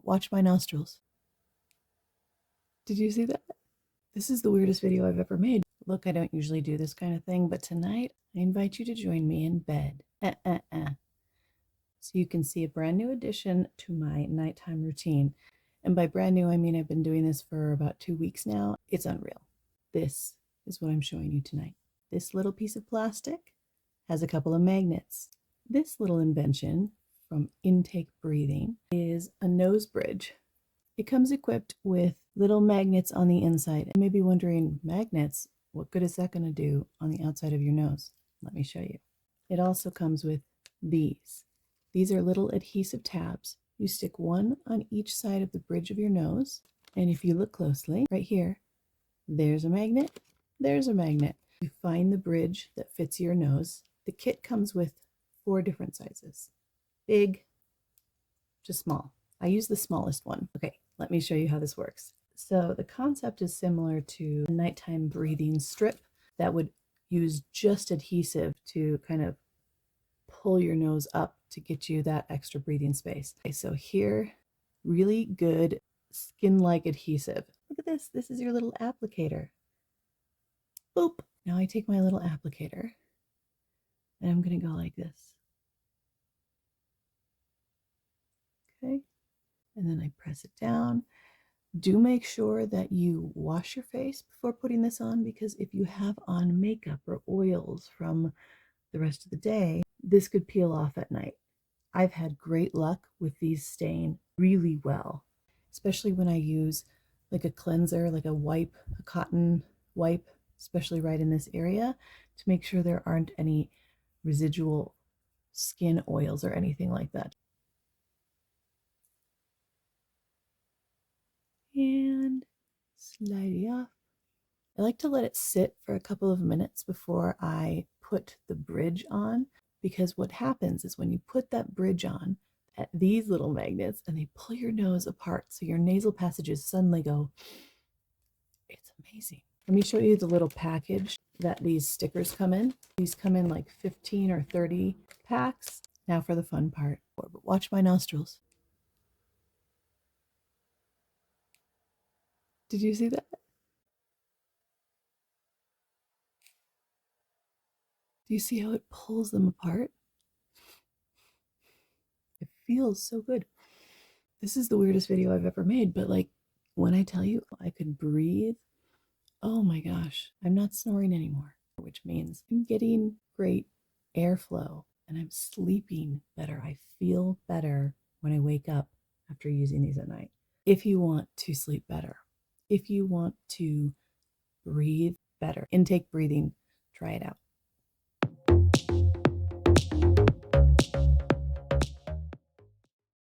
Watch my nostrils. Did you see that? This is the weirdest video I've ever made. Look, I don't usually do this kind of thing, but tonight I invite you to join me in bed. So you can see a brand new addition to my nighttime routine. And by brand new, I mean I've been doing this for about 2 weeks now. It's unreal. This is what I'm showing you tonight. This little piece of plastic has a couple of magnets. This little invention from Intake Breathing is a nose bridge. It comes equipped with little magnets on the inside. You may be wondering, magnets, what good is that going to do on the outside of your nose? Let me show you. It also comes with these. These are little adhesive tabs. You stick one on each side of the bridge of your nose. And if you look closely, right here, there's a magnet, there's a magnet. You find the bridge that fits your nose. The kit comes with 4 different sizes. Big to small. I use the smallest one. Okay, let me show you how this works. So the concept is similar to a nighttime breathing strip that would use just adhesive to kind of pull your nose up to get you that extra breathing space. Okay, so here, really good skin-like adhesive. Look at this. This is your little applicator. Boop. Now I take my little applicator and I'm going to go like this. Okay. And then I press it down. Do make sure that you wash your face before putting this on, because if you have on makeup or oils from the rest of the day, this could peel off at night. I've had great luck with these staying really well, especially when I use like a cleanser, like a wipe, a cotton wipe, especially right in this area, to make sure there aren't any residual skin oils or anything like that. And slide it off. I like to let it sit for a couple of minutes before I put the bridge on, because what happens is when you put that bridge on at these little magnets and they pull your nose apart, so your nasal passages suddenly go, it's amazing. Let me show you the little package that these stickers come in. These come in like 15 or 30 packs. Now for the fun part. Watch my nostrils. Did you see that? Do you see how it pulls them apart? It feels so good. This is the weirdest video I've ever made, but like when I tell you I could breathe, oh my gosh, I'm not snoring anymore, which means I'm getting great airflow and I'm sleeping better. I feel better when I wake up after using these at night. If you want to sleep better, if you want to breathe better, Intake Breathing, try it out.